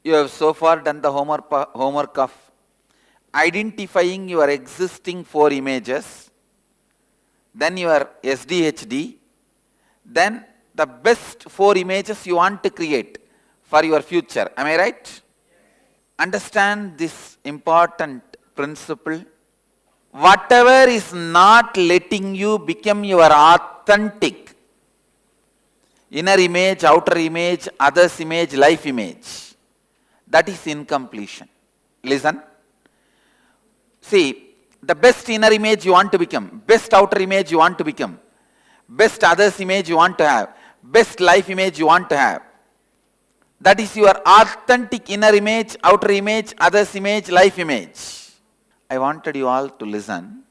You have so far done the homework of identifying your existing 4 images, then your SDHD, then the best 4 images you want to create for your future. Am I right? Understand this important principle. Whatever is not letting you become your authentic inner image, outer image, others image, life image, that is incompletion. Listen. See, the best inner image you want to become, best outer image you want to become, best others image you want to have, best life image you want to have. That is your authentic inner image, outer image, others image, life image. I wanted you all to listen.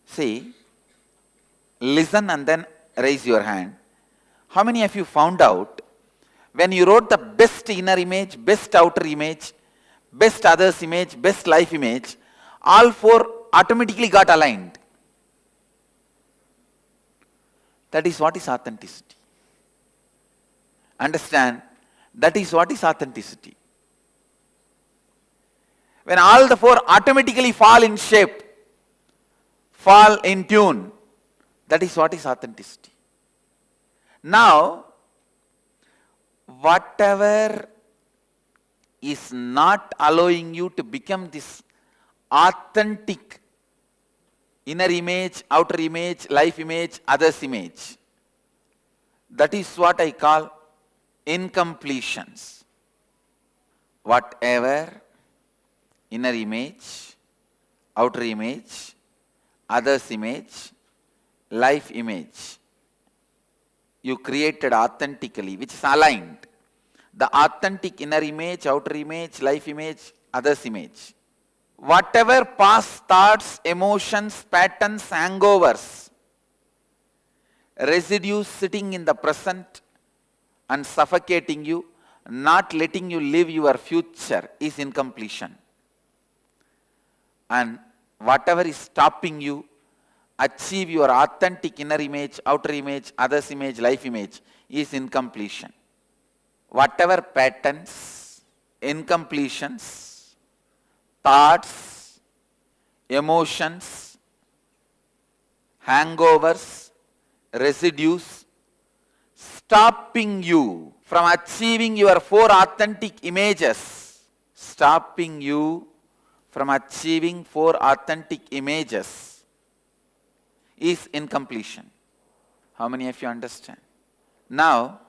See, listen and then raise your hand. How many of you found out when you wrote the best inner image, best outer image, best others image, best life image, all 4 automatically got aligned? That is what is authenticity. Understand? That is what is authenticity. When all the 4 automatically fall in shape, fall in tune, that is what is authenticity. Now, whatever is not allowing you to become this authentic inner image, outer image, life image, others image, that is what I call incompletions. Whatever inner image, outer image, others image, life image you created authentically, which is aligned. The authentic inner image, outer image, life image, others image. Whatever past thoughts, emotions, patterns, hangovers, residues sitting in the present and suffocating you, not letting you live your future, is incompletion. And whatever is stopping you achieve your authentic inner image, outer image, others image, life image is incompletion. Whatever patterns, incompletions, thoughts, emotions, hangovers, residues stopping you from achieving your 4 authentic images, stopping you from achieving 4 authentic images is incompletion. How many of you understand? Now,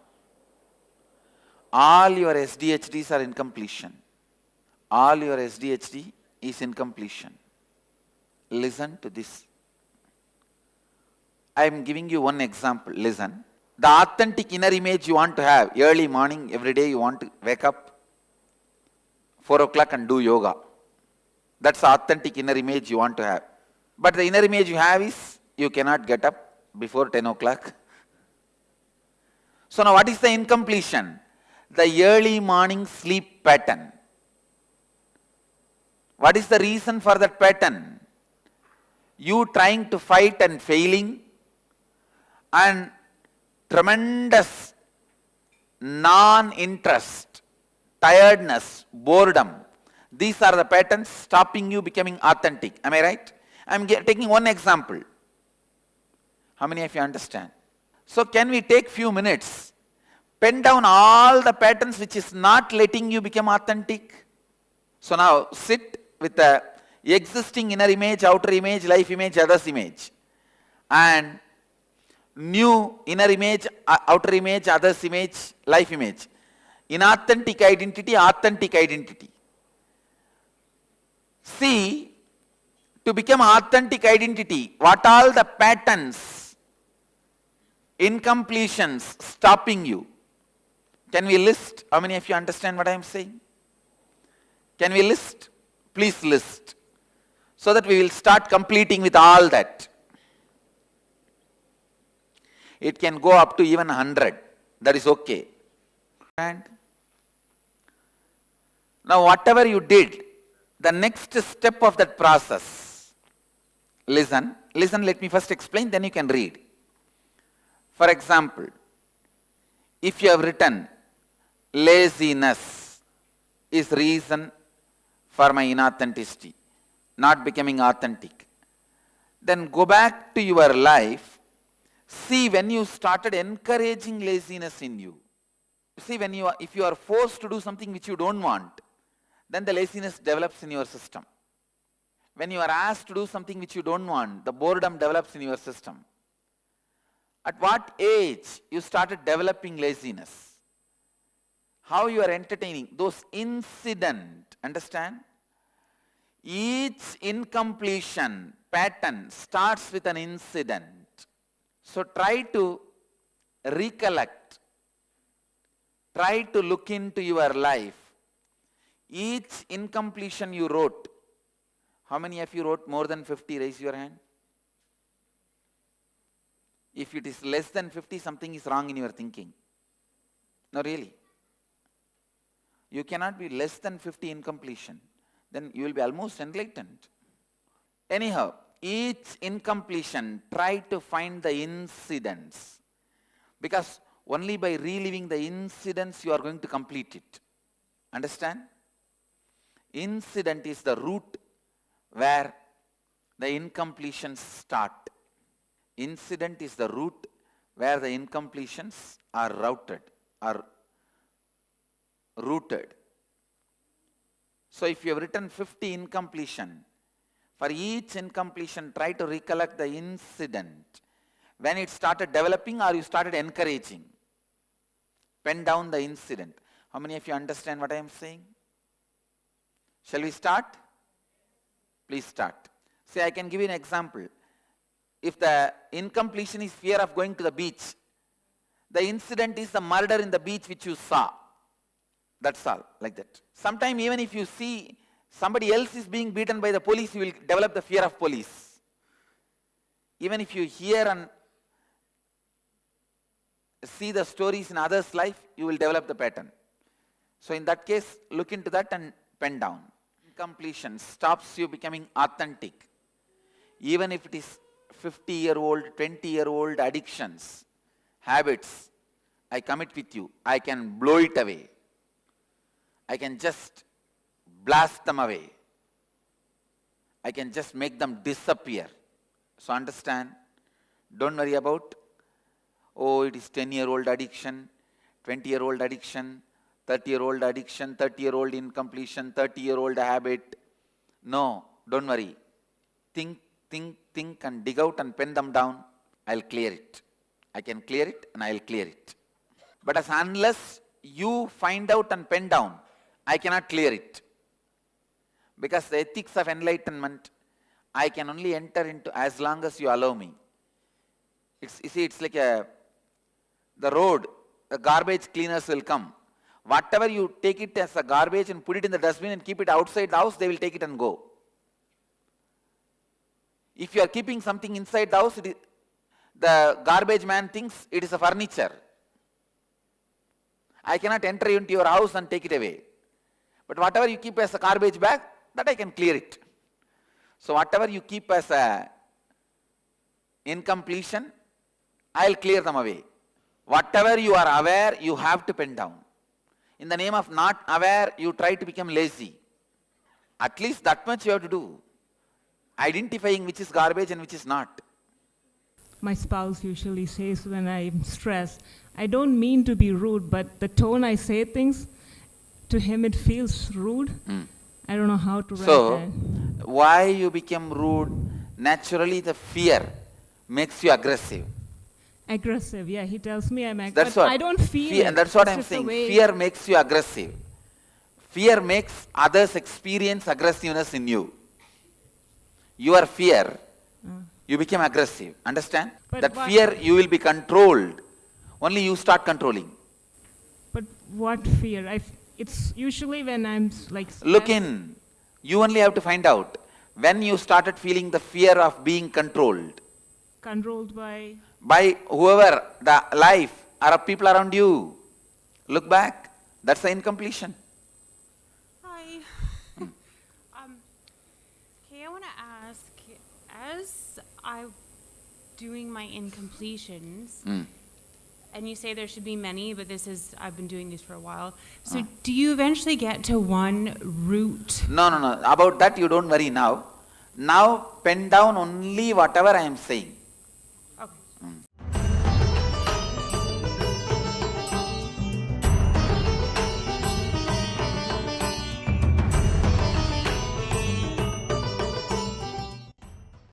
all your SDHDs are incompletion. All your SDHD is incompletion. Listen to this. I am giving you one example. Listen. The authentic inner image you want to have, early morning, every day you want to wake up 4 o'clock and do yoga. That's the authentic inner image you want to have. But the inner image you have is, you cannot get up before 10 o'clock. So now what is the incompletion? The early morning sleep pattern. What is the reason for that pattern? You trying to fight and failing, and tremendous non-interest, tiredness, boredom. These are the patterns stopping you becoming authentic. Am I right? I am taking one example. How many of you understand? So can we take few minutes, pen down all the patterns which is not letting you become authentic? So now sit with the existing inner image, outer image, life image, others image, and new inner image, outer image, others image, life image. Inauthentic identity, authentic identity. See, to become authentic identity, what all the patterns, incompletions stopping you? Can we list? How many of you understand what I am saying? Can we list? Please list, so that we will start completing with all that. It can go up to even 100. That is okay. And now whatever you did, the next step of that process, listen, let me first explain, then you can read. For example, if you have written laziness, is reason for my inauthenticity, not becoming authentic. Then go back to your life. See when you started encouraging laziness in you. See, if you are forced to do something which you don't want, then the laziness develops in your system. When you are asked to do something which you don't want, the boredom develops in your system. At what age you started developing laziness? How you are entertaining those incident, understand? Each incompletion pattern starts with an incident. So try to recollect, try to look into your life. Each incompletion you wrote, how many of you wrote more than 50? Raise your hand. If it is less than 50, something is wrong in your thinking. No, really. You cannot be less than 50 incompletion. Then you will be almost enlightened. Anyhow, each incompletion, try to find the incidents. Because only by reliving the incidents you are going to complete it. Understand? Incident is the root where the incompletions start. Incident is the root where the incompletions are rooted. So if you have written 50 incompletion, for each incompletion try to recollect the incident. When it started developing or you started encouraging. Pen down the incident. How many of you understand what I am saying? Shall we start? Please start. See, I can give you an example. If the incompletion is fear of going to the beach, the incident is the murder in the beach which you saw. That's all, like that. Sometimes even if you see somebody else is being beaten by the police, you will develop the fear of police. Even if you hear and see the stories in others' life, you will develop the pattern. So in that case, look into that and pen down. Incompletion stops you becoming authentic. Even if it is 50-year-old, 20-year-old addictions, habits, I commit with you, I can blow it away. I can just blast them away. I can just make them disappear. So understand, don't worry about, oh, it is 10-year-old addiction, 20-year-old addiction, 30-year-old addiction, 30-year-old incompletion, 30-year-old habit. No, don't worry. Think and dig out and pen them down. I'll clear it. I can clear it and I'll clear it. But unless you find out and pen down, I cannot clear it. Because the ethics of enlightenment, I can only enter into as long as you allow me. It's like the road, the garbage cleaners will come. Whatever you take it as a garbage and put it in the dustbin and keep it outside the house, they will take it and go. If you are keeping something inside the house, the garbage man thinks it is a furniture. I cannot enter into your house and take it away. But whatever you keep as a garbage bag, that I can clear it. So whatever you keep as a incompletion, I'll clear them away. Whatever you are aware, you have to pen down. In the name of not aware, you try to become lazy. At least that much you have to do. Identifying which is garbage and which is not. My spouse usually says when I'm stressed, I don't mean to be rude, but the tone I say things, to him it feels rude. I don't know how to write that. So, why you become rude? Naturally the fear makes you aggressive. Aggressive, yeah. He tells me I'm aggressive. That's what I don't feel it. And that's what It's I'm just the saying. way- Fear makes you aggressive. Fear makes others experience aggressiveness in you. Your fear, you become aggressive. Understand? But That what- fear you will be controlled. Only you start controlling. But what fear? It's usually when I'm like Look stressed. in. You only have to find out when you started feeling the fear of being controlled Controlled by... by whoever, the life or people around you. Look back. That's the incompletion. Hi. Okay, I want to ask, as I'm doing my incompletions, and you say there should be many, but I've been doing this for a while. So do you eventually get to one root? No. About that you don't worry now. Now pen down only whatever I am saying.